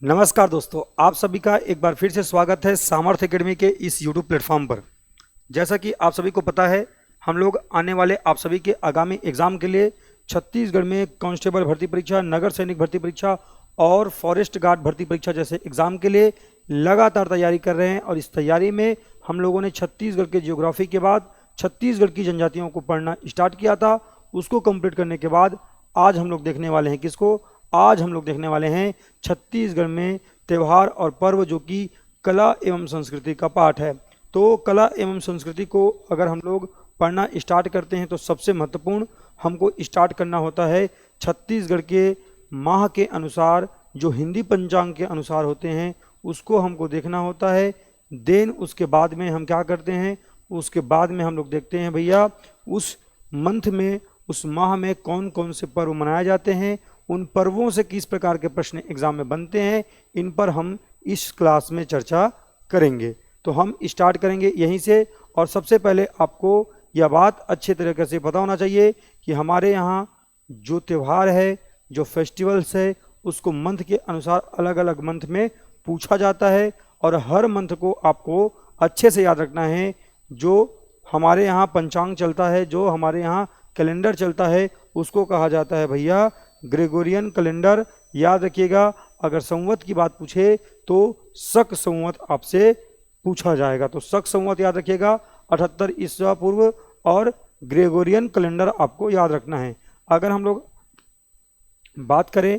नमस्कार दोस्तों, आप सभी का एक बार फिर से स्वागत है सामर्थ्य एकेडमी के इस यूट्यूब प्लेटफॉर्म पर। जैसा कि आप सभी को पता है, हम लोग आने वाले आप सभी के आगामी एग्जाम के लिए छत्तीसगढ़ में कांस्टेबल भर्ती परीक्षा, नगर सैनिक भर्ती परीक्षा और फॉरेस्ट गार्ड भर्ती परीक्षा जैसे एग्जाम के लिए लगातार तैयारी कर रहे हैं। और इस तैयारी में हम लोगों ने छत्तीसगढ़ के जियोग्राफी के बाद छत्तीसगढ़ की जनजातियों को पढ़ना स्टार्ट किया था। उसको कंप्लीट करने के बाद आज हम लोग देखने वाले हैं किसको? आज हम लोग देखने वाले हैं छत्तीसगढ़ में त्यौहार और पर्व, जो कि कला एवं संस्कृति का पाठ है। तो कला एवं संस्कृति को अगर हम लोग पढ़ना स्टार्ट करते हैं तो सबसे महत्वपूर्ण हमको स्टार्ट करना होता है छत्तीसगढ़ के माह के अनुसार, जो हिंदी पंचांग के अनुसार होते हैं, उसको हमको देखना होता है। देन उसके बाद में हम क्या करते हैं, उसके बाद में हम लोग देखते हैं भैया उस मंथ में, उस माह में कौन कौन से पर्व मनाए जाते हैं, उन पर्वों से किस प्रकार के प्रश्न एग्जाम में बनते हैं, इन पर हम इस क्लास में चर्चा करेंगे। तो हम स्टार्ट करेंगे यहीं से। और सबसे पहले आपको यह बात अच्छे तरीके से पता होना चाहिए कि हमारे यहाँ जो त्यौहार है, जो फेस्टिवल्स है, उसको मंथ के अनुसार अलग अलग मंथ में पूछा जाता है। और हर मंथ को आपको अच्छे से याद रखना है। जो हमारे यहाँ पंचांग चलता है, जो हमारे यहाँ कैलेंडर चलता है, उसको कहा जाता है भैया ग्रेगोरियन कैलेंडर। याद रखिएगा, अगर संवत की बात पूछे तो शक संवत आपसे पूछा जाएगा। तो शक संवत याद रखिएगा, 78 ईसा पूर्व, और ग्रेगोरियन कैलेंडर आपको याद रखना है। अगर हम लोग बात करें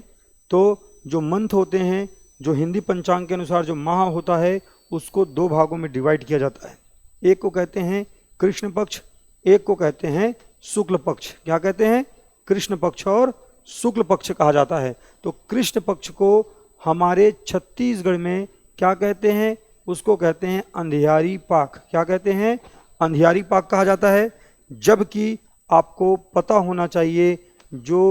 तो जो मंथ होते हैं, जो हिंदी पंचांग के अनुसार जो माह होता है, उसको दो भागों में डिवाइड किया जाता है। एक को कहते हैं कृष्ण पक्ष, एक को कहते हैं शुक्ल पक्ष। क्या कहते हैं? कृष्ण पक्ष और शुक्ल पक्ष कहा जाता है। तो कृष्ण पक्ष को हमारे छत्तीसगढ़ में क्या कहते हैं? उसको कहते हैं अंधियारी पाक। क्या कहते हैं? अंधियारी पाक कहा जाता है। जबकि आपको पता होना चाहिए, जो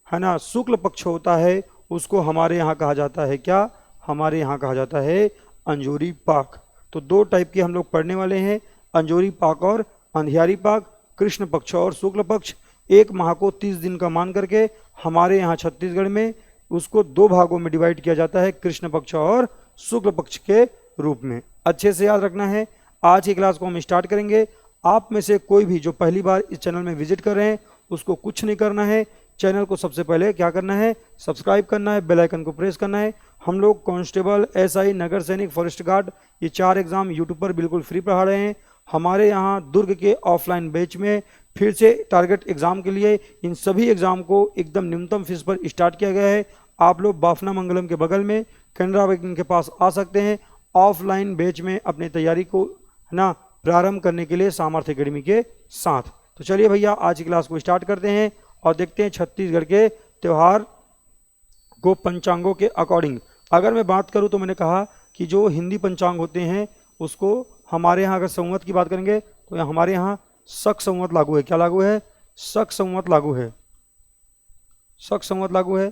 है ना शुक्ल पक्ष होता है, उसको हमारे यहाँ कहा जाता है क्या? हमारे यहाँ कहा जाता है अंजोरी पाक। तो दो टाइप के हम लोग पढ़ने वाले हैं, अंजोरी पाक और अंधियारी पाक। कृष्ण पक्ष और शुक्ल पक्ष, एक माह को 30 दिन का मान करके हमारे यहाँ छत्तीसगढ़ में उसको दो भागों में डिवाइड किया जाता है, कृष्ण पक्ष और शुक्ल पक्ष के रूप में। अच्छे से याद रखना है। आज की क्लास को हम स्टार्ट करेंगे। आप में से कोई भी जो पहली बार इस चैनल में विजिट कर रहे हैं, उसको कुछ नहीं करना है। चैनल को सबसे पहले क्या करना है? सब्सक्राइब करना है, बेल आइकन को प्रेस करना है। हम लोग कांस्टेबल, एसआई, नगर सैनिक, फॉरेस्ट गार्ड, ये 4 एग्जाम यूट्यूब पर बिल्कुल फ्री पढ़ा रहे हैं। हमारे यहाँ दुर्ग के ऑफलाइन बैच में फिर से टारगेट एग्जाम के लिए इन सभी एग्जाम को एकदम न्यूनतम फीस पर स्टार्ट किया गया है। आप लोग बाफना मंगलम के बगल में कैनरा बैंक के पास आ सकते हैं। ऑफलाइन बैच में अपनी तैयारी को है ना प्रारंभ करने के लिए सामर्थ्य एकेडमी के साथ। तो चलिए भैया आज की क्लास को स्टार्ट करते हैं और देखते हैं छत्तीसगढ़ के त्यौहार को पंचांगों के अकॉर्डिंग। अगर मैं बात करूं तो मैंने कहा कि जो हिंदी पंचांग होते हैं, उसको हमारे यहाँ अगर संवत की बात करेंगे तो हमारे यहाँ शक संवत लागू है। क्या लागू है? शक संवत लागू है। शक संवत लागू है।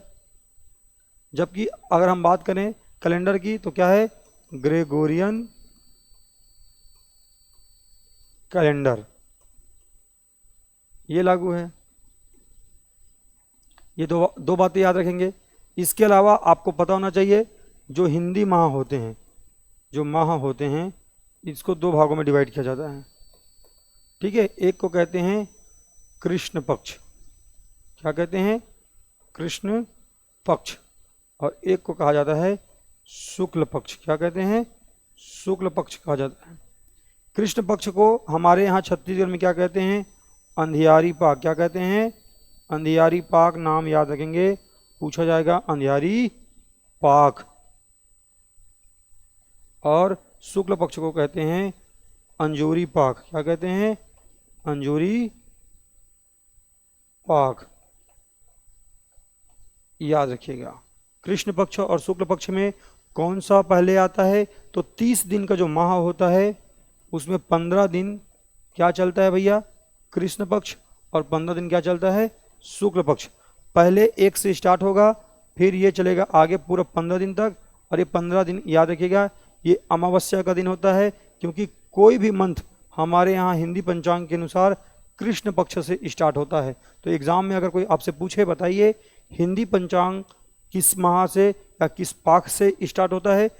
जबकि अगर हम बात करें कैलेंडर की तो क्या है? ग्रेगोरियन कैलेंडर, ये लागू है। ये दो बातें याद रखेंगे। इसके अलावा आपको पता होना चाहिए, जो हिंदी माह होते हैं, जो माह होते हैं, इसको दो भागों में डिवाइड किया जाता है। ठीक है, एक को कहते हैं कृष्ण पक्ष। क्या कहते हैं? कृष्ण पक्ष। और एक को कहा जाता है शुक्ल पक्ष। क्या कहते हैं? शुक्ल पक्ष कहा जाता है। कृष्ण पक्ष को हमारे यहाँ छत्तीसगढ़ में क्या कहते हैं? अंधियारी पाक। क्या कहते हैं? अंधियारी पाक। नाम याद रखेंगे, पूछा जाएगा अंधियारी पाक। और शुक्ल पक्ष को कहते हैं अंजोरी पाक। क्या कहते हैं? अंजोरी पाक, याद रखिएगा। कृष्ण पक्ष और शुक्ल पक्ष में कौन सा पहले आता है? तो 30 दिन का जो माह होता है, उसमें 15 दिन क्या चलता है भैया? कृष्ण पक्ष। और 15 दिन क्या चलता है? शुक्ल पक्ष। पहले 1 से स्टार्ट होगा, फिर ये चलेगा आगे पूरा 15 दिन तक। और ये 15 दिन याद रखिएगा, ये अमावस्या का दिन होता है, क्योंकि कोई भी मंथ हमारे यहाँ हिंदी पंचांग के अनुसार कृष्ण पक्ष से स्टार्ट होता है। तो एग्जाम में अगर कोई आपसे पूछे, बताइए हिंदी पंचांग किस माह से या किस पाख से स्टार्ट होता है?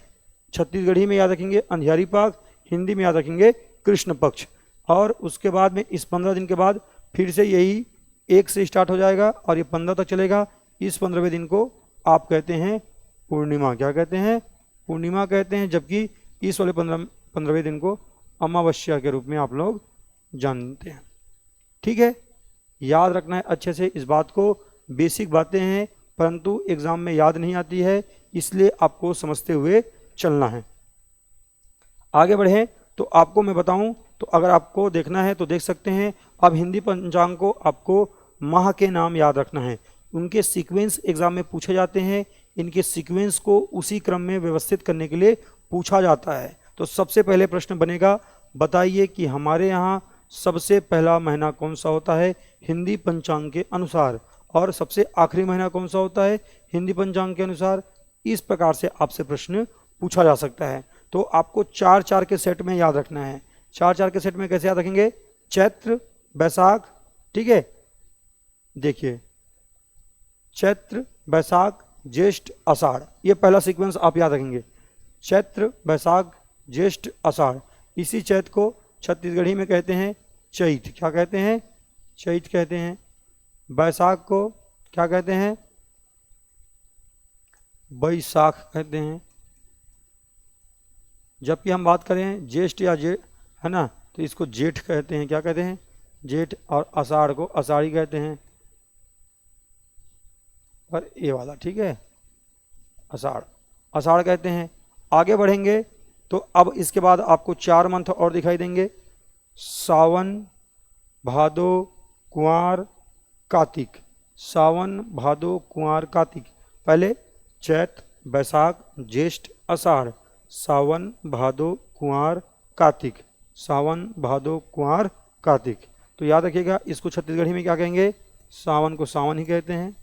छत्तीसगढ़ी में याद रखेंगे अंधियारी पाख, हिंदी में याद रखेंगे कृष्ण पक्ष। और उसके बाद में इस 15 दिन के बाद फिर से यही 1 से स्टार्ट हो जाएगा और ये 15 तक चलेगा। इस 15वें दिन को आप कहते हैं पूर्णिमा। क्या कहते हैं? पूर्णिमा कहते हैं। जबकि इस वाले 15वें दिन को अमावस्या के रूप में आप लोग जानते हैं। ठीक है, याद रखना है अच्छे से इस बात को। बेसिक बातें हैं परंतु एग्जाम में याद नहीं आती है, इसलिए आपको समझते हुए चलना है। आगे बढ़ें तो आपको मैं बताऊं तो अगर आपको देखना है तो देख सकते हैं। अब हिंदी पंचांग को आपको माह के नाम याद रखना है। उनके सीक्वेंस एग्जाम में पूछे जाते हैं। इनके सीक्वेंस को उसी क्रम में व्यवस्थित करने के लिए पूछा जाता है। तो सबसे पहले प्रश्न बनेगा, बताइए कि हमारे यहाँ सबसे पहला महीना कौन सा होता है हिंदी पंचांग के अनुसार, और सबसे आखिरी महीना कौन सा होता है हिंदी पंचांग के अनुसार। इस प्रकार से आपसे प्रश्न पूछा जा सकता है। तो आपको 4-4 के सेट में याद रखना है। 4-4 के सेट में कैसे याद रखेंगे? चैत्र, बैसाख, ठीक है, देखिए चैत्र, बैसाख, ज्येष्ठ, आषाढ़, ये पहला सीक्वेंस आप याद रखेंगे। चैत्र, बैसाख, ज्येष्ठ, आषाढ़। इसी चैत्र को छत्तीसगढ़ी में कहते हैं चैत। क्या कहते हैं? चैत कहते हैं। बैसाख को क्या कहते हैं? बैसाख कहते हैं। जबकि हम बात करें ज्येष्ठ या है ना, तो इसको जेठ कहते हैं। क्या कहते हैं? जेठ। और आषाढ़ को आषाढ़ी कहते हैं। पर ये वाला ठीक है, आषाढ़, आषाढ़ कहते हैं। आगे बढ़ेंगे तो अब इसके बाद आपको 4 मंथ और दिखाई देंगे। सावन, भादो, कुंवार, कार्तिक। सावन, भादो, कुंवार, कार्तिक। पहले चैत, बैसाख, ज्येष्ठ, आषाढ़। सावन, भादो, कुंवार, कार्तिक। सावन, भादो, कुंवार, कार्तिक। तो याद रखिएगा, इसको छत्तीसगढ़ी में क्या कहेंगे? सावन को सावन ही कहते हैं,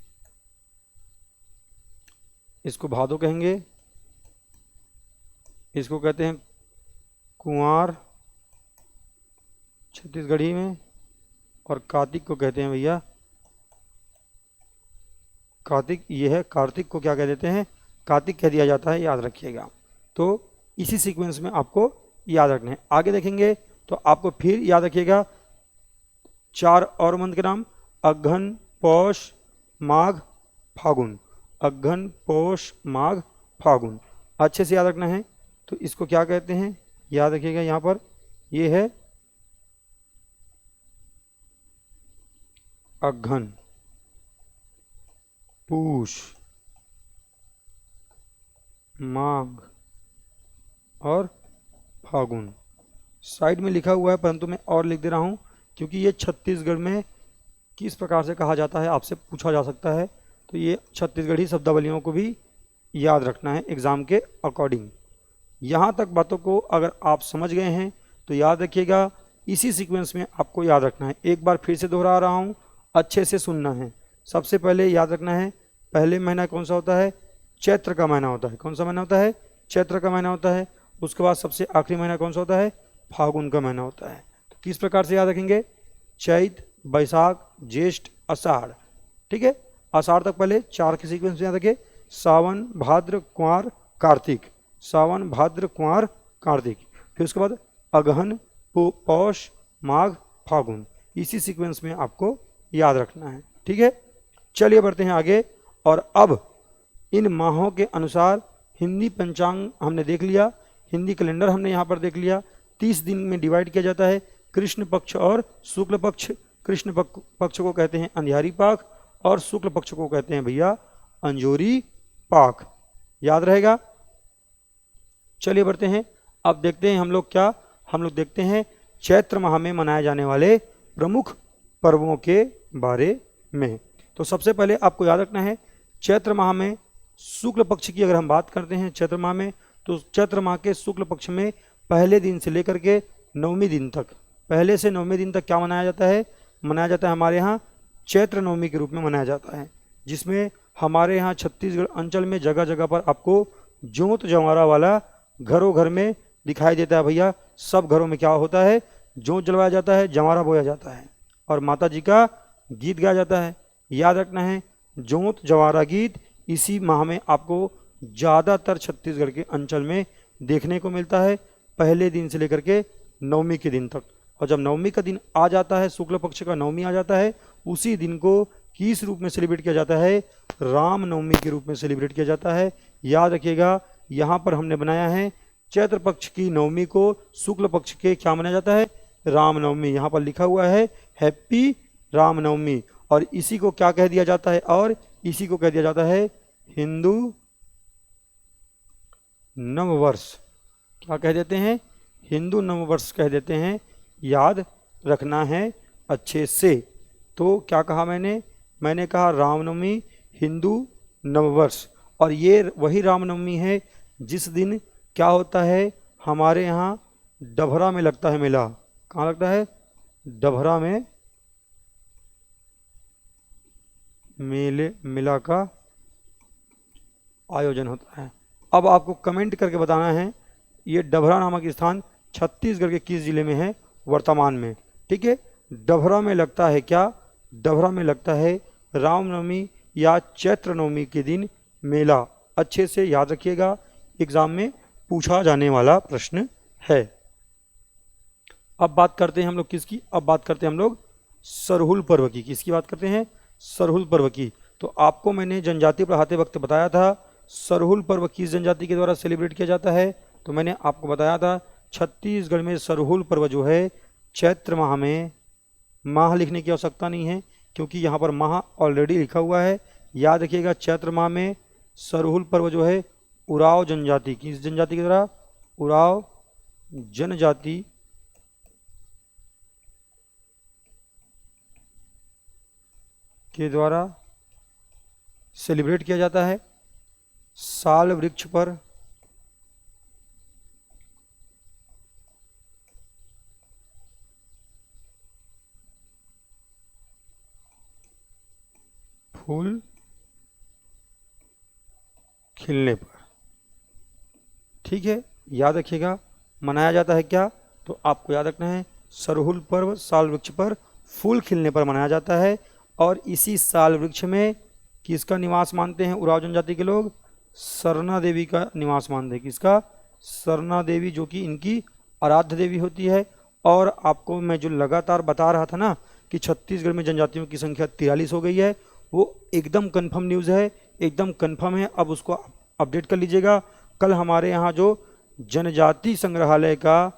इसको भादो कहेंगे, इसको कहते हैं कुंवार छत्तीसगढ़ी में, और कार्तिक को कहते हैं भैया कार्तिक। ये है कार्तिक को क्या कह देते हैं? कार्तिक कह दिया जाता है, याद रखिएगा। तो इसी सीक्वेंस में आपको याद रखना है। आगे देखेंगे तो आपको फिर याद रखिएगा 4 और मंथ के नाम, अघन, पौष, माघ, फागुन। अघन, पौष, माघ, फागुन। अच्छे से याद रखना है। तो इसको क्या कहते हैं? याद रखिएगा, यहाँ पर ये है अघन, पूष, माघ और फागुन। साइड में लिखा हुआ है परंतु मैं और लिख दे रहा हूँ क्योंकि ये छत्तीसगढ़ में किस प्रकार से कहा जाता है आपसे पूछा जा सकता है। तो ये छत्तीसगढ़ी शब्दावलियों को भी याद रखना है एग्ज़ाम के अकॉर्डिंग। यहाँ तक बातों को अगर आप समझ गए हैं तो याद रखिएगा, इसी सीक्वेंस में आपको याद रखना है। एक बार फिर से दोहरा रहा हूँ, अच्छे से सुनना है। सबसे पहले याद रखना है, पहले महीना कौन सा होता है? चैत्र का महीना होता है। कौन सा महीना होता है? चैत्र का महीना होता है। उसके बाद सबसे आखिरी महीना कौन सा होता है? फागुन का महीना होता है। तो किस प्रकार से याद रखेंगे? चैत, बैसाख, ज्येष्ठ, आषाढ़। ठीक है, आषाढ़ तक पहले 4 के सीक्वेंस में याद रखें। सावन, भाद्र, कुंवार, कार्तिक। सावन, भाद्र, कुंवार, कार्तिक। फिर उसके बाद अगहन, पौष, माघ, फागुन। इसी सीक्वेंस में आपको याद रखना है। ठीक है, चलिए बढ़ते हैं आगे। और अब इन माहों के अनुसार हिंदी पंचांग हमने देख लिया, हिंदी कैलेंडर हमने यहाँ पर देख लिया। 30 दिन में डिवाइड किया जाता है, कृष्ण पक्ष और शुक्ल पक्ष। कृष्ण पक्ष को कहते हैं अंधियारी पाक और शुक्ल पक्ष को कहते हैं भैया अंजोरी पाक। याद रहेगा। चलिए बढ़ते हैं। अब देखते हैं हम लोग देखते हैं चैत्र माह में मनाए जाने वाले प्रमुख पर्वों के बारे में। तो सबसे पहले आपको याद रखना है, चैत्र माह में शुक्ल पक्ष की अगर हम बात करते हैं चैत्र माह में, तो चैत्र माह के शुक्ल पक्ष में पहले दिन से लेकर के 9वें दिन तक, पहले से 9वें दिन तक क्या मनाया जाता है? मनाया जाता है हमारे यहाँ चैत्र नवमी के रूप में मनाया जाता है, जिसमें हमारे यहाँ छत्तीसगढ़ अंचल में जगह जगह पर आपको जोत जंवारा वाला घरों घर में दिखाई देता है। भैया सब घरों में क्या होता है? जोत जलवाया जाता है, जंवारा बोया जाता है और माता जी का गीत गाया जाता है। याद रखना है, जोत जंवारा गीत इसी माह में आपको ज़्यादातर छत्तीसगढ़ के अंचल में देखने को मिलता है, पहले दिन से लेकर के नवमी के दिन तक। और जब नवमी का दिन आ जाता है, शुक्ल पक्ष का नवमी आ जाता है, उसी दिन को किस रूप में सेलिब्रेट किया जाता है? राम नवमी के रूप में सेलिब्रेट किया जाता है। याद रखिएगा, यहाँ पर हमने बनाया है चैत्र पक्ष की नवमी को शुक्ल पक्ष के क्या मनाया जाता है? राम नवमी। यहाँ पर लिखा हुआ है हैप्पी राम नवमी। और इसी को क्या कह दिया जाता है? और इसी को कह दिया जाता है हिंदू नववर्ष। क्या कह देते हैं? हिंदू नववर्ष कह देते हैं। याद रखना है अच्छे से। तो क्या कहा मैंने कहा रामनवमी हिंदू नववर्ष। और ये वही रामनवमी है जिस दिन क्या होता है? हमारे यहाँ डभरा में लगता है मेला। कहाँ लगता है? डभरा में मेला का आयोजन होता है। अब आपको कमेंट करके बताना है ये डभरा नामक स्थान छत्तीसगढ़ के किस जिले में है वर्तमान में। ठीक है, डभरा में लगता है क्या? डभरा में लगता है रामनवमी या चैत्र नवमी के दिन मेला। अच्छे से याद रखिएगा, एग्जाम में पूछा जाने वाला प्रश्न है। अब बात करते हैं हम लोग किसकी? अब बात करते हैं हम लोग सरहुल पर्व की। किसकी बात करते हैं? सरहुल पर्व की। तो आपको मैंने जनजाति पढ़ाते वक्त बताया था सरहुल पर्व किस जनजाति के द्वारा सेलिब्रेट किया जाता है। तो मैंने आपको बताया था छत्तीसगढ़ में सरहुल पर्व जो है चैत्र माह में, माह लिखने की आवश्यकता नहीं है क्योंकि यहाँ पर माह ऑलरेडी लिखा हुआ है। याद रखिएगा, चैत्र माह में सरहुल पर्व जो है उराव जनजाति, किस जनजाति के द्वारा? उराव जनजाति के द्वारा सेलिब्रेट किया जाता है। साल वृक्ष पर फूल खिलने पर। ठीक है, याद रखिएगा, मनाया जाता है क्या? तो आपको याद रखना है सरहुल पर्व साल वृक्ष पर फूल खिलने पर मनाया जाता है। और इसी साल वृक्ष में किसका निवास मानते हैं उराव जनजाति के लोग? सरना देवी का निवास मानते हैं। किसका? सरना देवी, जो कि इनकी आराध्य देवी होती है। और आपको मैं जो लगातार बता रहा था ना कि छत्तीसगढ़ में जनजातियों की संख्या 43 हो गई है, वो एकदम कंफर्म न्यूज़ है, एकदम कंफर्म है। अब उसको अपडेट कर लीजिएगा। कल हमारे यहाँ जो जनजाति संग्रहालय का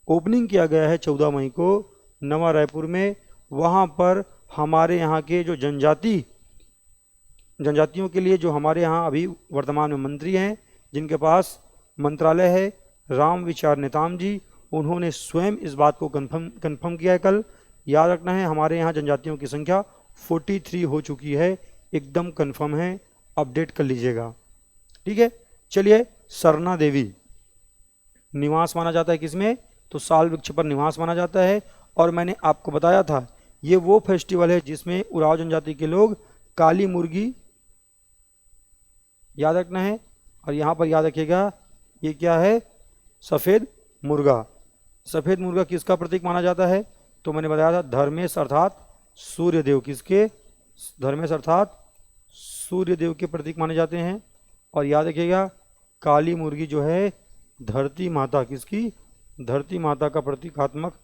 ओपनिंग किया गया है 14 मई को नवा रायपुर में, वहाँ पर हमारे यहाँ के जो जनजातियों के लिए जो हमारे यहाँ अभी वर्तमान में मंत्री हैं, जिनके पास मंत्रालय है, राम विचार नेताम जी, उन्होंने स्वयं इस बात को कंफर्म किया है कल। याद रखना है हमारे यहाँ जनजातियों की संख्या 43 हो चुकी है, एकदम कंफर्म है, अपडेट कर लीजिएगा। ठीक है, चलिए। सरना देवी निवास माना जाता है किसमें? तो साल वृक्ष पर निवास माना जाता है। और मैंने आपको बताया था ये वो फेस्टिवल है जिसमें उराव जनजाति के लोग काली मुर्गी, याद रखना है। और यहाँ पर याद रखिएगा ये क्या है? सफ़ेद मुर्गा। सफ़ेद मुर्गा किसका प्रतीक माना जाता है? तो मैंने बताया था धर्मेश अर्थात सूर्यदेव। किसके? धर्मेश अर्थात सूर्यदेव के प्रतीक माने जाते हैं। और याद रखिएगा काली मुर्गी जो है धरती माता, किसकी? धरती माता का प्रतीकात्मक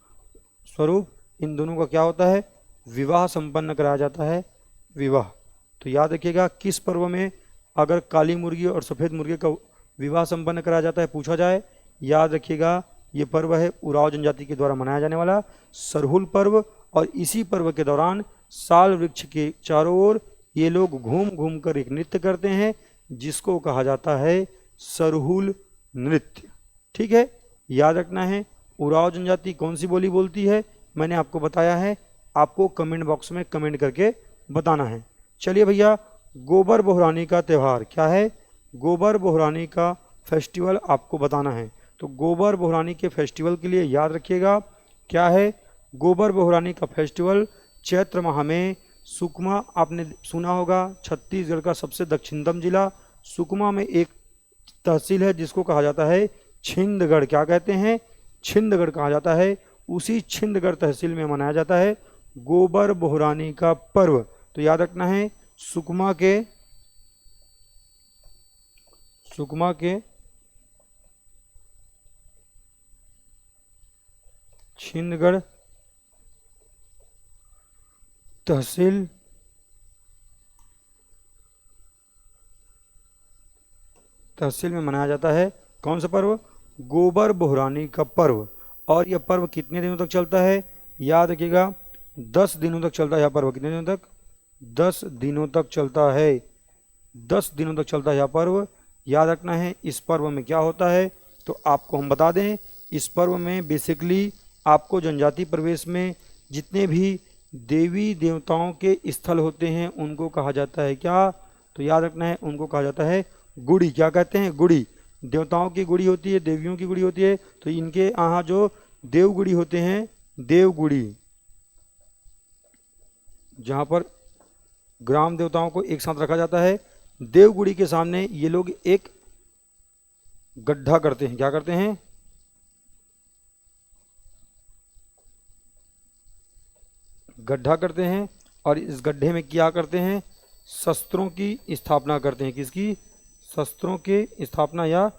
स्वरूप। इन दोनों का क्या होता है? विवाह संपन्न कराया जाता है, विवाह। तो याद रखिएगा किस पर्व में अगर काली मुर्गी और सफ़ेद मुर्गे का विवाह संपन्न कराया जाता है पूछा जाए, याद रखिएगा ये पर्व है उराव जनजाति के द्वारा मनाया जाने वाला सरहुल पर्व। और इसी पर्व के दौरान साल वृक्ष के चारों ओर ये लोग घूम घूम कर एक नृत्य करते हैं जिसको कहा जाता है सरहुल नृत्य। ठीक है, याद रखना है उराव जनजाति कौन सी बोली बोलती है मैंने आपको बताया है, आपको कमेंट बॉक्स में कमेंट करके बताना है। चलिए भैया, गोबर बोहरानी का त्यौहार क्या है? गोबर बोहरानी का फेस्टिवल आपको बताना है। तो गोबर बोहरानी के फेस्टिवल के लिए याद रखिएगा क्या है? गोबर बोहरानी का फेस्टिवल चैत्र माह में सुकमा, आपने सुना होगा छत्तीसगढ़ का सबसे दक्षिणतम जिला सुकमा में एक तहसील है जिसको कहा जाता है छिंदगढ़। क्या कहते हैं? छिंदगढ़ कहा जाता है। उसी छिंदगढ़ तहसील में मनाया जाता है गोबर बोहरानी का पर्व। तो याद रखना है सुकमा के सुकमा के छिंदगढ़ तहसील में मनाया जाता है। कौन सा पर्व? गोबर बोहरानी का पर्व। और यह पर्व कितने दिनों तक चलता है? याद रखिएगा 10 दिनों तक चलता है यह पर्व। कितने दिनों तक? 10 दिनों तक चलता है। 10 दिनों तक चलता है यह पर्व। याद रखना है इस पर्व में क्या होता है, तो आपको हम बता दें, इस पर्व में बेसिकली आपको जनजाति प्रवेश में जितने भी देवी देवताओं के स्थल होते हैं उनको कहा जाता है क्या? तो याद रखना है उनको कहा जाता है गुड़ी। क्या कहते हैं? गुड़ी। देवताओं की गुड़ी होती है, देवियों की गुड़ी होती है, तो इनके यहाँ जो देवगुड़ी होते हैं, देवगुड़ी, जहाँ पर ग्राम देवताओं को एक साथ रखा जाता है, देवगुड़ी के सामने ये लोग एक गड्ढा करते हैं। क्या करते हैं? गड्ढा करते हैं। और इस गड्ढे में क्या करते हैं? शस्त्रों की स्थापना करते हैं। किसकी? शस्त्रों की स्थापना या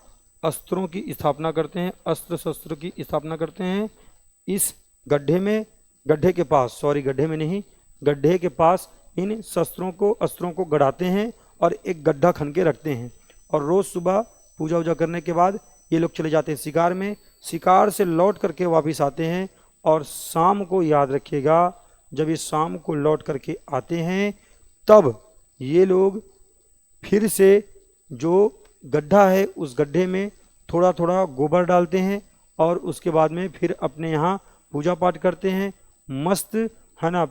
अस्त्रों की स्थापना करते हैं। अस्त्र शस्त्र की स्थापना करते हैं इस गड्ढे में। गड्ढे के पास, सॉरी गड्ढे में नहीं, गड्ढे के पास इन शस्त्रों को, अस्त्रों को गड़ाते हैं और एक गड्ढा खन के रखते हैं। और रोज़ सुबह पूजा वूजा करने के बाद ये लोग चले जाते हैं शिकार में। शिकार से लौट करके वापस आते हैं और शाम को, याद रखिएगा, जब ये शाम को लौट करके आते हैं तब ये लोग फिर से जो गड्ढा है उस गड्ढे में थोड़ा थोड़ा गोबर डालते हैं और उसके बाद में फिर अपने यहाँ पूजा पाठ करते हैं। मस्त है ना,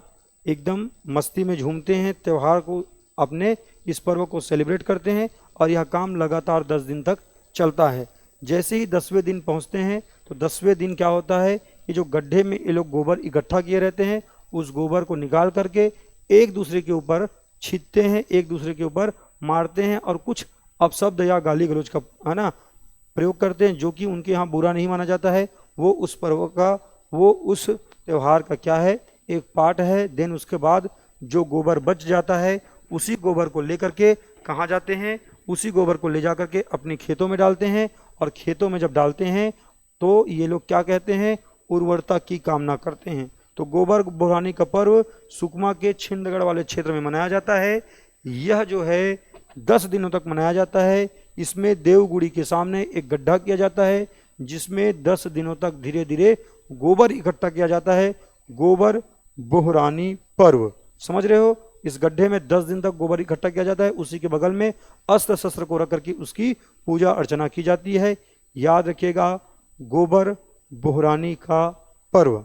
एकदम मस्ती में झूमते हैं, त्यौहार को, अपने इस पर्व को सेलिब्रेट करते हैं। और यह काम लगातार 10 दिन तक चलता है। जैसे ही 10वें दिन पहुँचते हैं तो 10वें दिन क्या होता है, ये जो गड्ढे में ये लोग गोबर इकट्ठा किए रहते हैं उस गोबर को निकाल करके एक दूसरे के ऊपर छींटते हैं, एक दूसरे के ऊपर मारते हैं और कुछ अपशब्द या गाली गलौज का, है ना, प्रयोग करते हैं, जो कि उनके यहाँ बुरा नहीं माना जाता है। वो उस पर्व का, वो उस त्यौहार का क्या है, एक पार्ट है। देन उसके बाद जो गोबर बच जाता है उसी गोबर को लेकर के कहाँ जाते हैं? उसी गोबर को ले जा करके अपने खेतों में डालते हैं। और खेतों में जब डालते हैं तो ये लोग क्या कहते हैं? उर्वरता की कामना करते हैं। तो गोबर बोहरानी का पर्व सुकमा के छिंदगढ़ वाले क्षेत्र में मनाया जाता है। यह जो है 10 दिनों तक मनाया जाता है। इसमें देवगुड़ी के सामने एक गड्ढा किया जाता है जिसमें 10 दिनों तक धीरे धीरे गोबर इकट्ठा किया जाता है। गोबर बोहरानी पर्व, समझ रहे हो? इस गड्ढे में 10 दिन तक गोबर इकट्ठा किया जाता है। उसी के बगल में अस्त्र शस्त्र को रख करके उसकी पूजा अर्चना की जाती है। याद रखिएगा, गोबर बोहरानी का पर्व।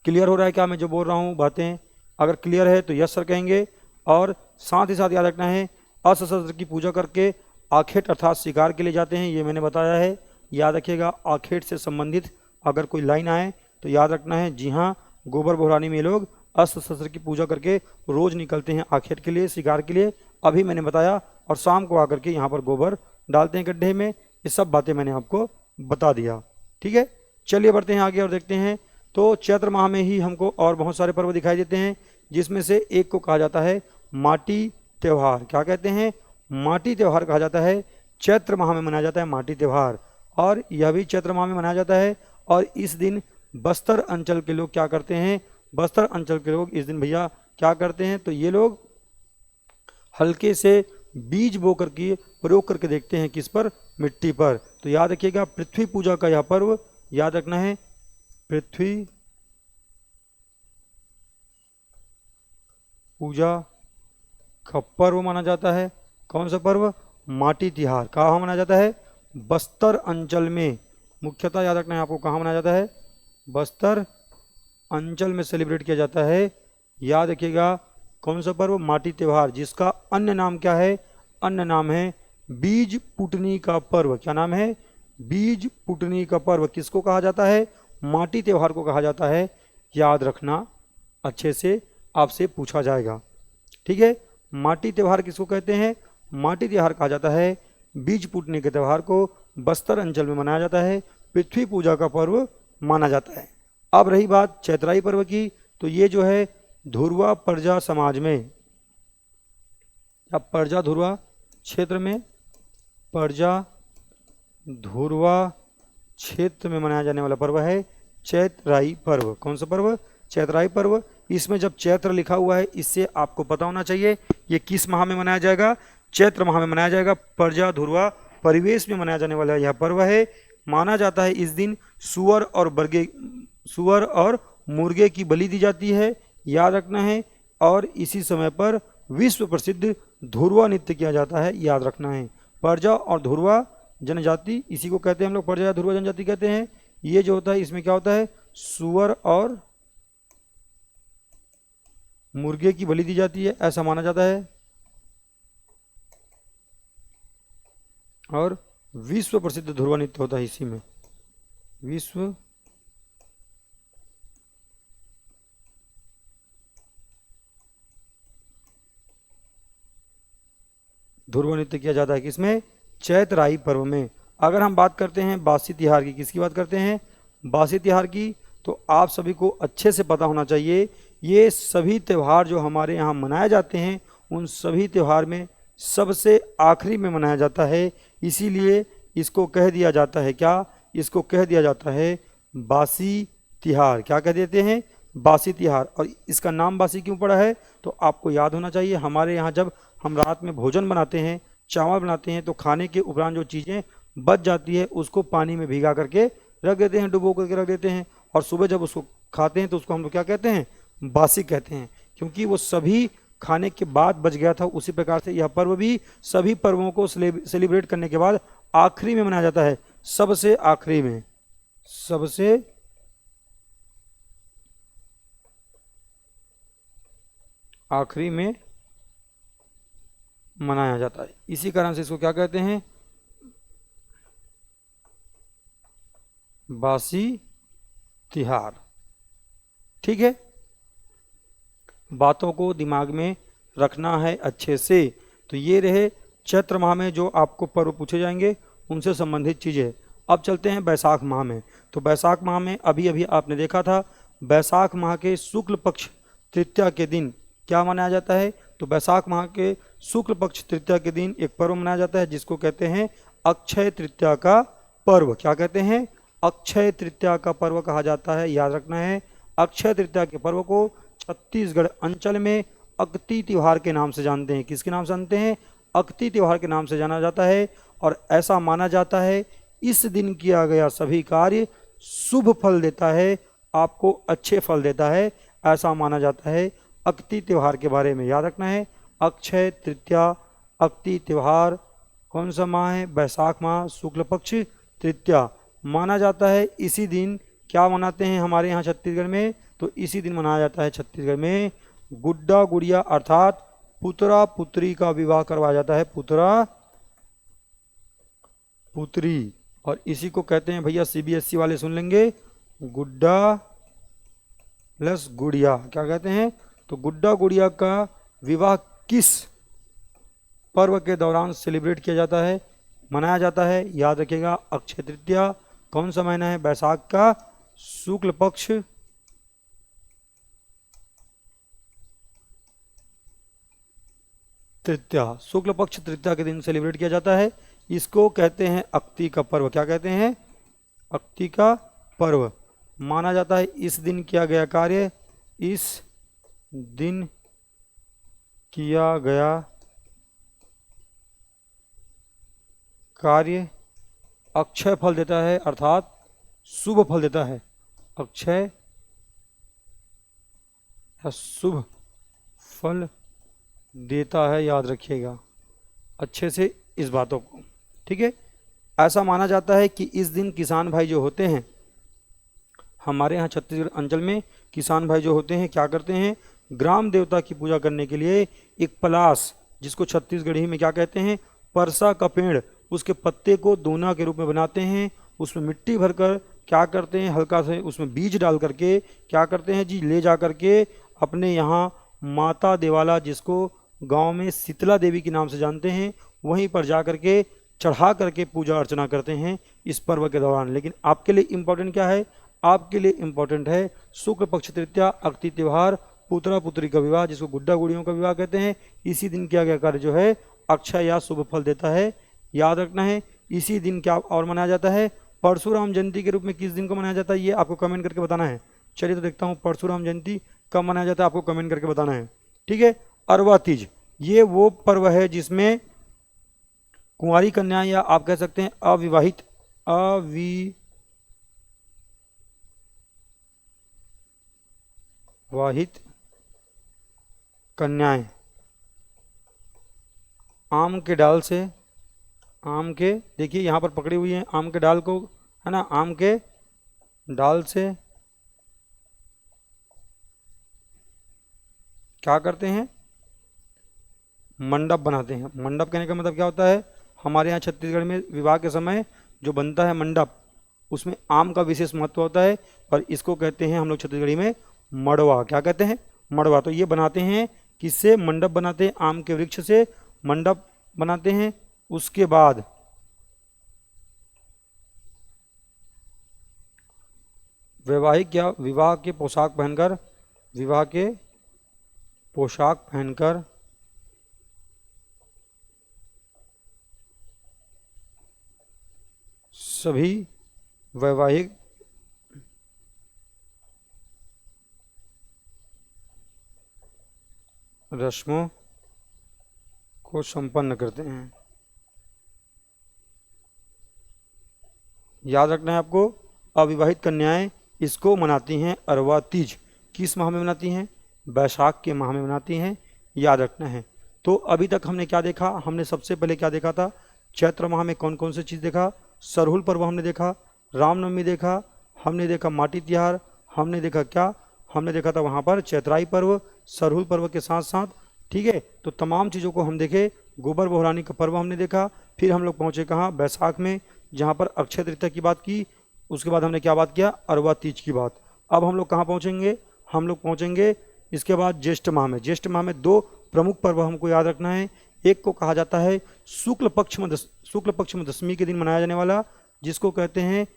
क्लियर हो रहा है क्या मैं जो बोल रहा हूँ बातें? अगर क्लियर है तो यस सर कहेंगे। और साथ ही साथ याद रखना है, अस्त्र शस्त्र की पूजा करके आखेट अर्थात शिकार के लिए जाते हैं, ये मैंने बताया है। याद रखिएगा, आखेट से संबंधित अगर कोई लाइन आए तो याद रखना है, जी हाँ, गोबर बोहरानी में लोग अस्त्र शस्त्र की पूजा करके रोज निकलते हैं आखेट के लिए, शिकार के लिए, अभी मैंने बताया। और शाम को आकर के यहाँ पर गोबर डालते हैं गड्ढे में। ये सब बातें मैंने आपको बता दिया। ठीक है, चलिए बढ़ते हैं आगे और देखते हैं। तो चैत्र माह में ही हमको और बहुत सारे पर्व दिखाई देते हैं, जिसमें से एक को कहा जाता है माटी त्यौहार। क्या कहते हैं? माटी त्यौहार कहा जाता है। चैत्र माह में मनाया जाता है माटी त्यौहार, और यह भी चैत्र माह में मनाया जाता है। और इस दिन बस्तर अंचल के लोग क्या करते हैं? बस्तर अंचल के लोग इस दिन भैया क्या करते हैं? तो ये लोग हल्के से बीज बो करके प्रयोग करके देखते हैं, किस पर? मिट्टी पर। तो याद रखिएगा, पृथ्वी पूजा का यह पर्व याद रखना है, पृथ्वी पूजा का पर्व माना जाता है। कौन सा पर्व? माटी तिहार। कहाँ मनाया जाता है? बस्तर अंचल में। मुख्यतः याद रखना है आपको, कहाँ मनाया जाता है? बस्तर अंचल में सेलिब्रेट किया जाता है। याद रखिएगा, कौन सा पर्व? माटी त्योहार, जिसका अन्य नाम क्या है? अन्य नाम है बीज पुटनी का पर्व। क्या नाम है? बीज पुटनी का पर्व। किसको कहा जाता है? माटी त्योहार को कहा जाता है। याद रखना, अच्छे से आपसे पूछा जाएगा। ठीक है, माटी त्योहार किसको कहते हैं? माटी त्योहार कहा जाता है बीज पुटनी के त्यौहार को बस्तर अंचल में मनाया जाता है, पृथ्वी पूजा का पर्व माना जाता है। अब रही बात चैत्राई पर्व की, तो ये जो है धुरवा प्रजा समाज में या प्रजा धुरवा क्षेत्र में पर्जा धुर्वा क्षेत्र में मनाया जाने वाला पर्व है चैत्राई पर्व। कौन सा पर्व? चैत्राई पर्व। इसमें जब चैत्र लिखा हुआ है इससे आपको पता होना चाहिए ये किस माह में मनाया जाएगा? चैत्र माह में मनाया जाएगा। पर्जा धुर्वा परिवेश में मनाया जाने वाला यह पर्व है। माना जाता है इस दिन सुअर और मुर्गे की बलि दी जाती है, याद रखना है। और इसी समय पर विश्व प्रसिद्ध धुर्वा नृत्य किया जाता है, याद रखना है। पर्जा और धुर्वा जनजाति, इसी को कहते हैं हम लोग पर्जा या धुर्वा जनजाति कहते हैं। ये जो होता है इसमें क्या होता है? सुअर और मुर्गे की बलि दी जाती है, ऐसा माना जाता है। और विश्व प्रसिद्ध धुर्वा नृत्य होता है इसी में, विश्व धुर्वा नृत्य किया जाता है किसमें? चैत्राई पर्व में। अगर हम बात करते हैं बासी तिहार की, किसकी बात करते हैं? बासी तिहार की। तो आप सभी को अच्छे से पता होना चाहिए ये सभी त्यौहार जो हमारे यहाँ मनाए जाते हैं उन सभी त्यौहार में सबसे आखिरी में मनाया जाता है, इसीलिए इसको कह दिया जाता है क्या? इसको कह दिया जाता है बासी तिहार। क्या कह देते हैं? बासी तिहार। और इसका नाम बासी क्यों पड़ा है? तो आपको याद होना चाहिए हमारे यहाँ जब हम रात में भोजन बनाते हैं, चावल बनाते हैं, तो खाने के उपरांत जो चीज़ें बच जाती है उसको पानी में भिगा करके रख देते हैं, डुबो करके रख देते हैं। और सुबह जब उसको खाते हैं तो उसको हम लोग क्या कहते हैं? बासी कहते हैं, क्योंकि वो सभी खाने के बाद बच गया था। उसी प्रकार से यह पर्व भी सभी पर्वों को सेलिब्रेट करने के बाद आखिरी में मनाया जाता है, सबसे आखिरी में, सबसे आखिरी में मनाया जाता है। इसी कारण से इसको क्या कहते हैं? बासी तिहार। ठीक है, बातों को दिमाग में रखना है अच्छे से। तो ये रहे चैत्र माह में जो आपको पर्व पूछे जाएंगे उनसे संबंधित चीज़ें। अब चलते हैं बैसाख माह में। तो बैसाख माह में अभी अभी आपने देखा था बैसाख माह के शुक्ल पक्ष तृतीया के दिन क्या मनाया जाता है? तो बैसाख माह के शुक्ल पक्ष तृतीया के दिन एक पर्व मनाया जाता है जिसको कहते हैं अक्षय तृतीया का पर्व। क्या कहते हैं? अक्षय तृतीया का पर्व कहा जाता है, याद रखना है। अक्षय तृतीया के पर्व को छत्तीसगढ़ अंचल में अक्ति त्योहार के नाम से जानते हैं। किसके नाम से जानते हैं? अक्ति त्योहार के नाम से जाना जाता है। और ऐसा माना जाता है इस दिन किया गया सभी कार्य शुभ फल देता है, आपको अच्छे फल देता है, ऐसा माना जाता है। अक्ति त्योहार के बारे में याद रखना है। अक्षय तृतीया अक्ति त्योहार कौन सा माह है? बैसाख माह शुक्ल पक्ष तृतीया माना जाता है। इसी दिन क्या मनाते हैं हमारे यहाँ छत्तीसगढ़ में? तो इसी दिन मनाया जाता है छत्तीसगढ़ में गुड्डा गुड़िया अर्थात पुत्रा पुत्री का विवाह करवाया जाता है, पुत्रा पुत्री। और इसी को कहते हैं भैया सीबीएसई वाले सुन लेंगे गुड्डा प्लस गुड़िया। क्या कहते हैं? तो गुड्डा गुड़िया का विवाह किस पर्व के दौरान सेलिब्रेट किया जाता है, मनाया जाता है? याद रखिएगा अक्षय तृतीया। कौन सा महीना है? बैसाख का शुक्ल पक्ष तृतीया, शुक्ल पक्ष तृतीया के दिन सेलिब्रेट किया जाता है। इसको कहते हैं अक्ति का पर्व। क्या कहते हैं? अक्ति का पर्व माना जाता है। इस दिन किया गया कार्य, इस दिन किया गया कार्य अक्षय फल देता है, अर्थात शुभ फल देता है। अक्षय या शुभ फल देता है, याद रखिएगा अच्छे से इस बातों को। ठीक है, ऐसा माना जाता है कि इस दिन किसान भाई जो होते हैं हमारे यहाँ छत्तीसगढ़ अंचल में, किसान भाई जो होते हैं क्या करते हैं? ग्राम देवता की पूजा करने के लिए एक पलास, जिसको छत्तीसगढ़ी में क्या कहते हैं? परसा का पेड़, उसके पत्ते को दोना के रूप में बनाते हैं, उसमें मिट्टी भरकर क्या करते हैं? हल्का से उसमें बीज डाल करके क्या करते हैं जी? ले जा करके अपने यहाँ माता देवाला, जिसको गांव में शीतला देवी के नाम से जानते हैं, वहीं पर जा करके चढ़ा करके पूजा अर्चना करते हैं इस पर्व के दौरान। लेकिन आपके लिए इम्पोर्टेंट क्या है? आपके लिए इम्पोर्टेंट है शुक्ल पक्ष तृतीया अक्ति त्योहार, पुत्रा पुत्री का विवाह, जिसको गुड्डा गुड़ियों का विवाह कहते हैं। इसी दिन किया गया कार्य जो है अक्षय या शुभ फल देता है, याद रखना है। इसी दिन क्या और मनाया जाता है, परशुराम जयंती के रूप में किस दिन को मनाया जाता है, ये आपको कमेंट करके बताना है। चलिए तो देखता हूँ परशुराम जयंती कब मनाया जाता है, आपको कमेंट करके बताना है। ठीक है। अरवा तीज, ये वो पर्व है जिसमें कुंवारी कन्या या आप कह सकते हैं अविवाहित कन्याएं आम के डाल से, आम के, देखिए यहाँ पर पकड़ी हुई है आम के डाल को, है ना, आम के डाल से क्या करते हैं, मंडप बनाते हैं। मंडप कहने का मतलब क्या होता है, हमारे यहाँ छत्तीसगढ़ में विवाह के समय जो बनता है मंडप, उसमें आम का विशेष महत्व होता है, और इसको कहते हैं हम लोग छत्तीसगढ़ी में मड़वा। क्या कहते हैं, मड़वा। तो ये बनाते हैं किससे, मंडप बनाते हैं, आम के वृक्ष से मंडप बनाते हैं। उसके बाद वैवाहिक या विवाह के पोशाक पहनकर, विवाह के पोशाक पहनकर सभी वैवाहिक रस्मों को संपन्न करते हैं। याद रखना है आपको, अविवाहित कन्याएं इसको मनाती हैं अरवा तीज। किस माह में मनाती हैं, बैसाख के माह में मनाती हैं, याद रखना है। तो अभी तक हमने क्या देखा, हमने सबसे पहले क्या देखा था, चैत्र माह में कौन कौन सी चीज़ देखा, सरहुल पर्व हमने देखा, रामनवमी देखा, हमने देखा माटी तिहार, हमने देखा क्या, हमने देखा था वहाँ पर चैत्राई पर्व, सरहुल पर्व के साथ साथ। ठीक है, तो तमाम चीज़ों को हम देखे। गोबर बोहरानी का पर्व हमने देखा। फिर हम लोग पहुँचे कहाँ, बैसाख में, जहाँ पर अक्षय तृतीया की बात की। उसके बाद हमने क्या बात किया, अरवा तीज की बात। अब हम लोग कहाँ पहुँचेंगे, हम लोग पहुँचेंगे इसके बाद ज्येष्ठ माह में। ज्येष्ठ माह में दो प्रमुख पर्व हमको याद रखना है। एक को कहा जाता है शुक्ल पक्ष में दशमी के दिन मनाया जाने वाला, जिसको कहते हैं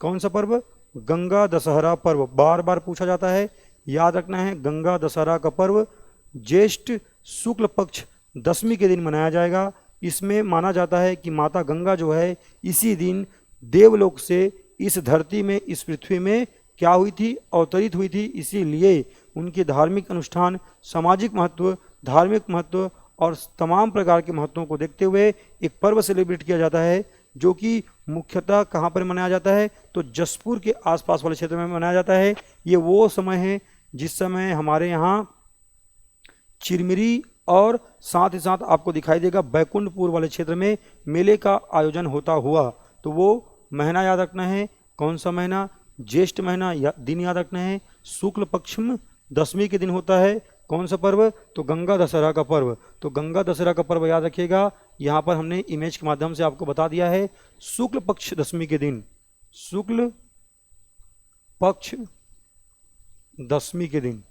कौन सा पर्व, गंगा दशहरा पर्व। बार बार पूछा जाता है, याद रखना है, गंगा दशहरा का पर्व ज्येष्ठ शुक्ल पक्ष दशमी के दिन मनाया जाएगा। इसमें माना जाता है कि माता गंगा जो है इसी दिन देवलोक से इस धरती में, इस पृथ्वी में क्या हुई थी, अवतरित हुई थी। इसीलिए उनके धार्मिक अनुष्ठान, सामाजिक महत्व, धार्मिक महत्व और तमाम प्रकार के महत्वों को देखते हुए एक पर्व सेलिब्रेट किया जाता है, जो कि मुख्यतः कहाँ पर मनाया जाता है, तो जसपुर के आसपास वाले क्षेत्र में मनाया जाता है। ये वो समय है जिस समय हमारे यहाँ चिरमिरी और साथ ही साथ आपको दिखाई देगा बैकुंठपुर वाले क्षेत्र में मेले का आयोजन होता हुआ। तो वो महीना याद रखना है, कौन सा महीना, ज्येष्ठ महीना। दिन याद रखना है, शुक्ल पक्ष में दशमी के दिन होता है कौन सा पर्व, तो गंगा दशहरा का पर्व। तो गंगा दशहरा का पर्व याद रखिएगा। यहाँ पर हमने इमेज के माध्यम से आपको बता दिया है, शुक्ल पक्ष दशमी के दिन, शुक्ल पक्ष दशमी के दिन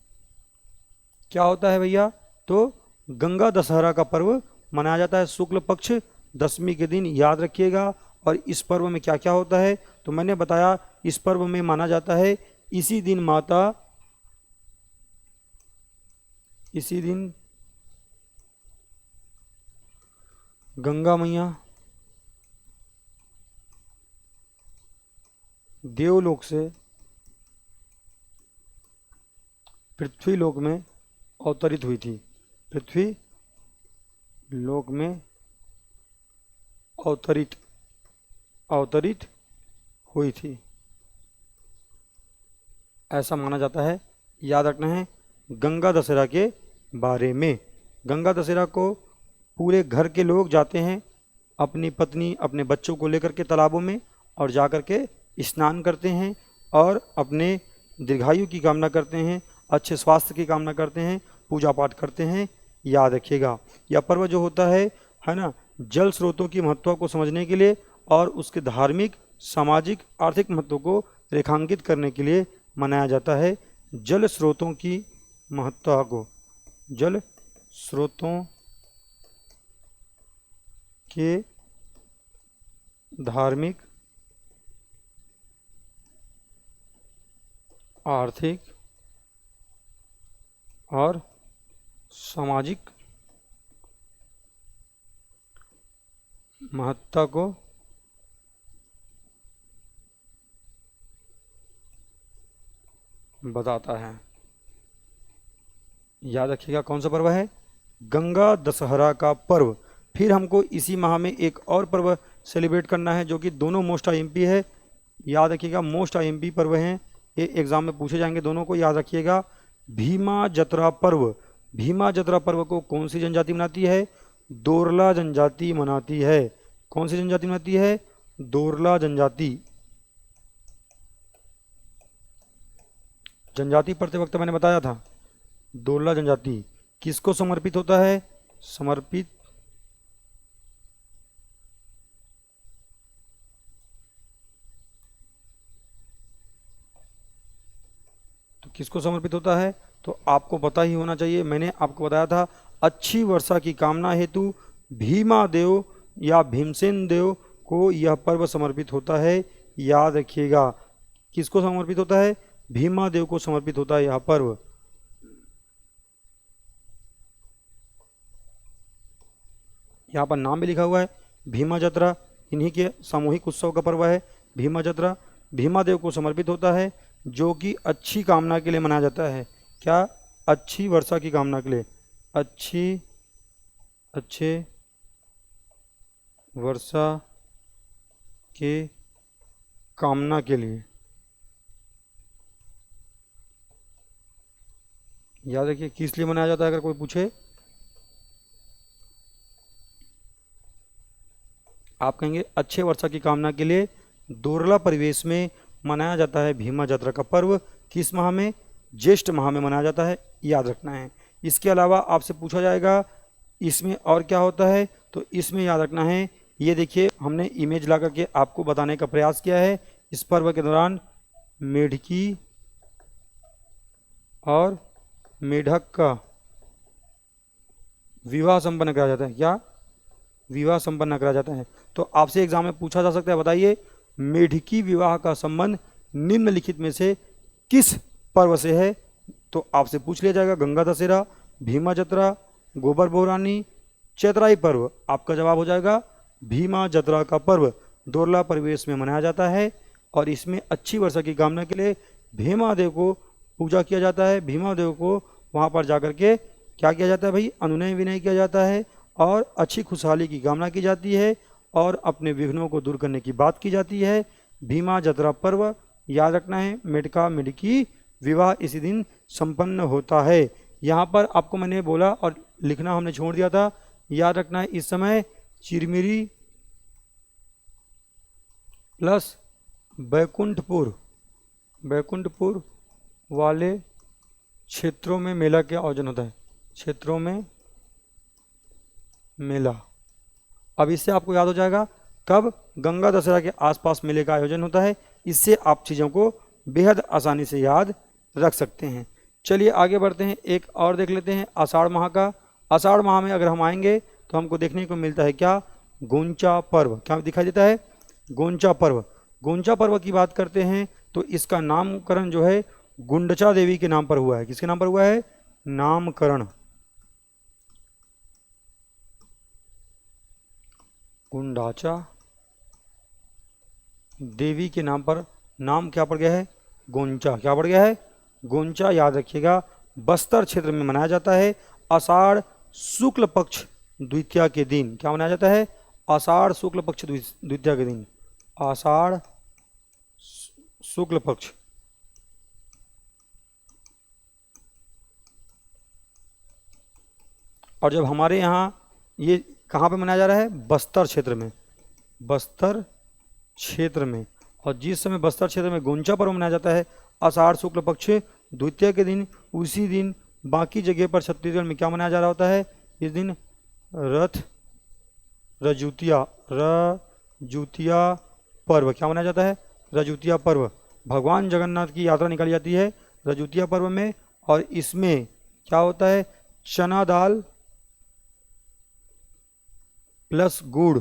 क्या होता है भैया, तो गंगा दशहरा का पर्व मनाया जाता है शुक्ल पक्ष दशमी के दिन, याद रखिएगा। और इस पर्व में क्या क्या होता है, तो मैंने बताया इस पर्व में माना जाता है इसी दिन माता, इसी दिन गंगा मैया देवलोक से पृथ्वी लोक में अवतरित हुई थी, पृथ्वी लोक में अवतरित हुई थी, ऐसा माना जाता है। याद रखना है गंगा दशहरा के बारे में। गंगा दशहरा को पूरे घर के लोग जाते हैं अपनी पत्नी, अपने बच्चों को लेकर के तालाबों में, और जा कर के स्नान करते हैं और अपने दीर्घायु की कामना करते हैं, अच्छे स्वास्थ्य की कामना करते हैं, पूजा पाठ करते हैं। याद रखिएगा, यह पर्व जो होता है ना, जल स्रोतों की महत्व को समझने के लिए और उसके धार्मिक, सामाजिक, आर्थिक महत्व को रेखांकित करने के लिए मनाया जाता है। जल स्रोतों की महत्ता को, जल स्रोतों के धार्मिक, आर्थिक और सामाजिक महत्ता को बताता है। याद रखिएगा कौन सा पर्व है, गंगा दशहरा का पर्व। फिर हमको इसी माह में एक और पर्व सेलिब्रेट करना है जो कि दोनों मोस्ट आईएमपी है। याद रखिएगा मोस्ट आईएमपी पर्व हैं, ये एग्जाम में पूछे जाएंगे, दोनों को याद रखिएगा। भीमा जतरा पर्व, भीमा जतरा पर्व को कौन सी जनजाति मनाती है, दोरला जनजाति मनाती है। कौन सी जनजाति मनाती है, दोरला जनजाति। जनजाति पढ़ते वक्त मैंने बताया था दोरला जनजाति किसको समर्पित होता है, समर्पित तो किसको समर्पित होता है, तो आपको पता ही होना चाहिए। मैंने आपको बताया था अच्छी वर्षा की कामना हेतु भीमा देव या भीमसेन देव को यह पर्व समर्पित होता है। याद रखिएगा किसको समर्पित होता है, भीमा देव को समर्पित होता है यह पर्व। यहाँ पर नाम भी लिखा हुआ है भीमा जत्रा, इन्हीं के सामूहिक उत्सव का पर्व है भीमा जत्रा। भीमा देव को समर्पित होता है जो कि अच्छी कामना के लिए मनाया जाता है। क्या, अच्छी वर्षा की कामना के लिए, अच्छे वर्षा के कामना के लिए। याद रखिए किस लिए मनाया जाता है, अगर कोई पूछे आप कहेंगे अच्छे वर्षा की कामना के लिए दोरला परिवेश में मनाया जाता है भीमा जत्रा का पर्व। किस माह में, ज्येष्ठ माह में मनाया जाता है, याद रखना है। इसके अलावा आपसे पूछा जाएगा इसमें और क्या होता है, तो इसमें याद रखना है, ये देखिए हमने इमेज ला करके आपको बताने का प्रयास किया है। इस पर्व के दौरान मेढकी और मेढक का विवाह संपन्न कराया जाता है। क्या, विवाह संपन्न कराया जाता है। तो आपसे एग्जाम में पूछा जा सकता है, बताइए मेढकी विवाह का संबंध निम्नलिखित में से किस पर्व से है, तो आपसे पूछ लिया जाएगा गंगा दशहरा, भीमा जत्रा, गोबर बोरानी, चैत्राई पर्व। आपका जवाब हो जाएगा भीमा जत्रा का पर्व दोरला परिवेश में मनाया जाता है और इसमें अच्छी वर्षा की कामना के लिए भीमा देव को पूजा किया जाता है। भीमा देव को वहाँ पर जाकर के क्या किया जाता है भाई, अनुनय विनय किया जाता है और अच्छी खुशहाली की कामना की जाती है और अपने विघ्नों को दूर करने की बात की जाती है। भीमा जत्रा पर्व याद रखना है, मेढका मेढकी विवाह इसी दिन संपन्न होता है। यहाँ पर आपको मैंने बोला और लिखना हमने छोड़ दिया था, याद रखना है इस समय चिरमिरी प्लस बैकुंठपुर वाले क्षेत्रों में मेला का आयोजन होता है, क्षेत्रों में मेला। अब इससे आपको याद हो जाएगा कब, गंगा दशहरा के आसपास मेले का आयोजन होता है। इससे आप चीज़ों को बेहद आसानी से याद रख सकते हैं। चलिए आगे बढ़ते हैं, एक और देख लेते हैं आषाढ़ माह का। आषाढ़ माह में अगर हम आएंगे तो हमको देखने को मिलता है क्या, गोंचा पर्व। क्या दिखाई देता है, गोंचा पर्व। गोंचा पर्व की बात करते हैं तो इसका नामकरण जो है गुंडचा देवी के नाम पर हुआ है। किसके नाम पर हुआ है, नामकरण गुंडाचा देवी के नाम पर, नाम क्या पड़ गया है, गोंचा। क्या पड़ गया है, गोंचा। याद रखिएगा बस्तर क्षेत्र में मनाया जाता है आषाढ़ शुक्ल पक्ष द्वितीया के दिन। क्या मनाया जाता है, आषाढ़ शुक्ल पक्ष द्वितीया के दिन, आषाढ़ शुक्ल पक्ष। और जब हमारे यहाँ ये कहाँ पे मनाया जा रहा है, बस्तर क्षेत्र में, बस्तर क्षेत्र में। और जिस समय बस्तर क्षेत्र में गोंचा पर्व मनाया जाता है आषाढ़ शुक्ल पक्ष द्वितीया के दिन, उसी दिन बाकी जगह पर छत्तीसगढ़ में क्या मनाया जा रहा होता है, इस दिन रथ रजूतिया पर्व। क्या मनाया जाता है, रजूतिया पर्व। भगवान जगन्नाथ की यात्रा निकाली जाती है रजूतिया पर्व में और इसमें क्या होता है, चना दाल प्लस गुड़।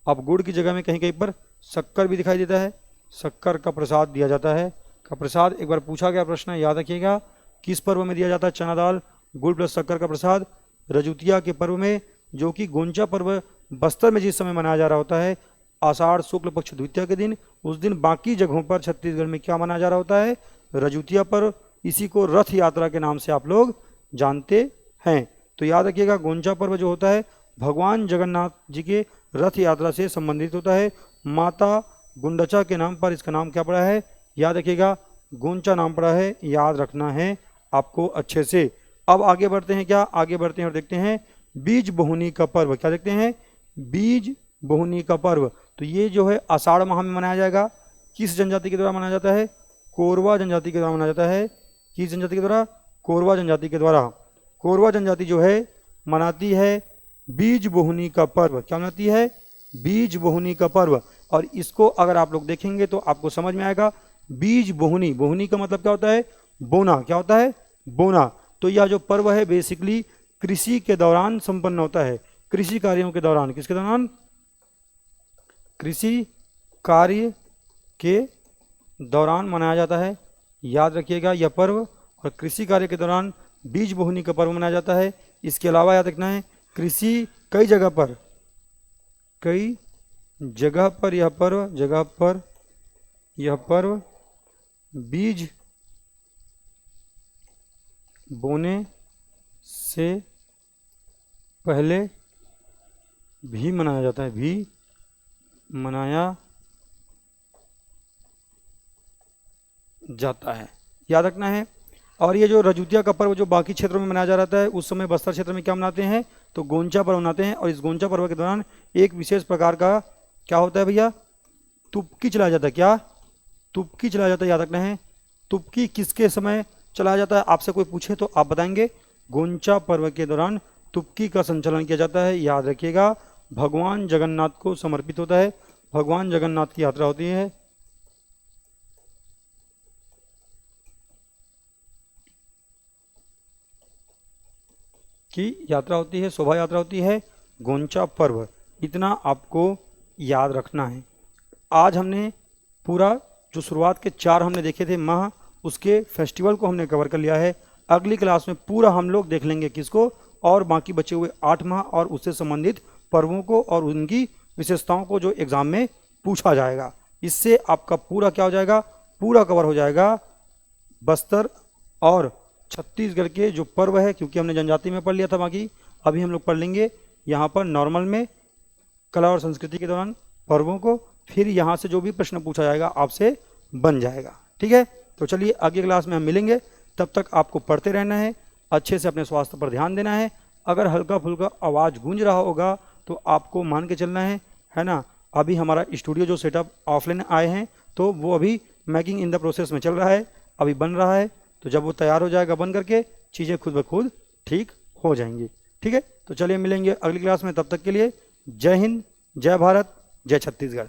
अब गुड़ की जगह में कहीं कहीं पर शक्कर भी दिखाई देता है, शक्कर का प्रसाद दिया जाता है। का प्रसाद एक बार पूछा गया प्रश्न, याद रखिएगा किस पर्व में दिया जाता है चना दाल गुड़ प्लस शक्कर का प्रसाद, रजूतिया के पर्व में, जो कि गोंचा पर्व बस्तर में जिस समय मनाया जा रहा होता है आषाढ़ शुक्ल पक्ष द्वितीया के दिन, उस दिन बाकी जगहों पर छत्तीसगढ़ में क्या मनाया जा रहा होता है? रजुतिया पर्व। इसी को रथ यात्रा के नाम से आप लोग जानते हैं। तो याद रखिएगा, गोंचा पर्व जो होता है भगवान जगन्नाथ जी के रथ यात्रा से संबंधित होता है। माता गुंडचा के नाम पर इसका नाम क्या पड़ा है? याद रखिएगा, गोंचा नाम पड़ा है, याद रखना है आपको अच्छे से। अब आगे बढ़ते हैं, क्या आगे बढ़ते हैं और देखते हैं बीज बोहनी का पर्व। क्या देखते हैं? बीज बोहनी का पर्व। तो ये जो है आषाढ़ माह में मनाया जाएगा। किस जनजाति के द्वारा मनाया जाता है? कोरवा जनजाति के द्वारा मनाया जाता है। किस जनजाति के द्वारा? कोरवा जनजाति के द्वारा। कोरवा जनजाति जो है मनाती है बीज बोहनी का पर्व। क्या मनाती है? बीज बोहनी का पर्व। और इसको अगर आप लोग देखेंगे तो आपको समझ में आएगा, बीज बोहनी, बोहनी का मतलब क्या होता है? बोना। क्या होता है? बोना। तो यह जो पर्व है बेसिकली कृषि के दौरान संपन्न होता है। कृषि कार्यों के दौरान। किसके दौरान? कृषि कार्य के दौरान मनाया जाता है। याद रखिएगा यह पर्व। और कृषि कार्य के दौरान बीज बोहनी का पर्व मनाया जाता है। इसके अलावा याद रखना है कृषि कई जगह पर यह पर्व बीज बोने से पहले भी मनाया जाता है। याद रखना है। और ये जो रजुतिया का पर्व जो बाकी क्षेत्रों में मनाया जा रहा है, उस समय बस्तर क्षेत्र में क्या मनाते हैं? तो गोंचा पर्व मनाते हैं। और इस गोंचा पर्व के दौरान एक विशेष प्रकार का क्या होता है भैया? तुपकी चलाया जाता है। क्या? तुपकी चलाया जाता है। याद रखना है तुपकी किसके समय चलाया जाता है? आपसे कोई पूछे तो आप बताएंगे गोंचा पर्व के दौरान तुपकी का संचालन किया जाता है। याद रखिएगा भगवान जगन्नाथ को समर्पित होता है। भगवान जगन्नाथ की यात्रा होती है। शोभा यात्रा होती है गोंचा पर्व। इतना आपको याद रखना है। आज हमने पूरा जो शुरुआत के 4 हमने देखे थे माह, उसके फेस्टिवल को हमने कवर कर लिया है। अगली क्लास में पूरा हम लोग देख लेंगे किसको? और बाकी बचे हुए 8 माह और उससे संबंधित पर्वों को और उनकी विशेषताओं को जो एग्जाम में पूछा जाएगा। इससे आपका पूरा क्या हो जाएगा? पूरा कवर हो जाएगा बस्तर और छत्तीसगढ़ के जो पर्व है, क्योंकि हमने जनजाति में पढ़ लिया था बाकी। अभी हम लोग पढ़ लेंगे यहाँ पर नॉर्मल में कला और संस्कृति के दौरान पर्वों को। फिर यहाँ से जो भी प्रश्न पूछा जाएगा आपसे बन जाएगा। ठीक है, तो चलिए अगली क्लास में हम मिलेंगे। तब तक आपको पढ़ते रहना है, अच्छे से अपने स्वास्थ्य पर ध्यान देना है। अगर हल्का फुल्का आवाज़ गूंज रहा होगा तो आपको मान के चलना है ना। अभी हमारा स्टूडियो जो सेटअप ऑफलाइन आए हैं तो वो अभी मेकिंग इन द प्रोसेस में चल रहा है, अभी बन रहा है। तो जब वो तैयार हो जाएगा बन करके चीज़ें खुद ब खुद ठीक हो जाएंगी। ठीक है, तो चलिए मिलेंगे अगली क्लास में। तब तक के लिए जय हिंद, जय भारत, जय छत्तीसगढ़।